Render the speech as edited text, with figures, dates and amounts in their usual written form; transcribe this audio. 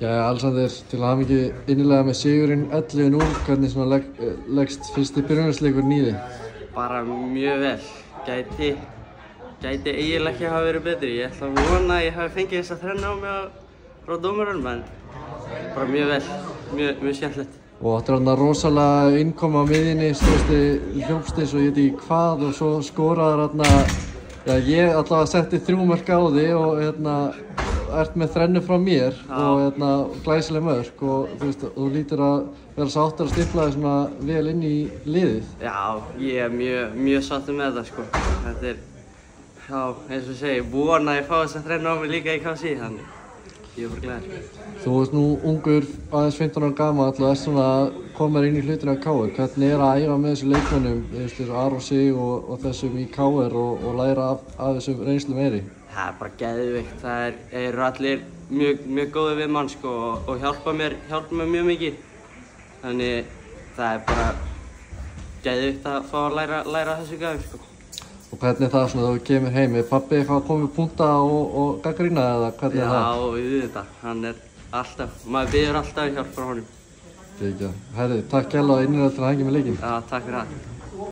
Jæja, Alexander, til hamingju innilega með sigurinn 11-0. Hvernig svona leggst fyrsti byrjunarleikurinn í þig? Bara mjög vel. Gæti eiginlega ekki hafa verið betri. Ég ætla að vona að ég hafi fengið þessa þrennu á mig frá dómarunum, en bara mjög vel, mjög skemmtilegt. Og áttur þarna rosalega innkoma á miðjunni, stóðstu hljópst eins og ég veit ekki hvað og svo skoraðir þarna. Já, ég allavega setti 3 mörk á þig og ert með þrennu frá mér og glæsileg mörk og þú lítur að vera sáttur að stifla þig svona vel inn í liðið. Já, ég er mjög sáttur með þetta sko. Þetta er, já, eins og ég segi, vona að ég fá þessa þrennu á mig líka í KC, þannig ég er bara glaður. Þú ert nú ungur, aðeins 15 ára gamall og ert svona að koma inn í hlutina á KR. Hvernig er að æfa með þessum leikmönnum, þessu Aron Sig og þessum í KR og læra af þessum reynslu meiri? Það er bara geðveikt. Það eru allir mjög góðir við mann sko og hjálpa mér mjög mikið. Þannig það er bara geðveikt að fá að læra þessu gæðum sko. Og hvernig er það svona þegar þú kemur heim? Er pabbi eitthvað að koma með punkta og gagnrýna eða hvernig er það? Já, auðvitað. Hann er alltaf, maður biður alltaf hjálp frá honum. Herri, takk kærlega og innilega til að hengja með leikinn. Já, takk fyrir það.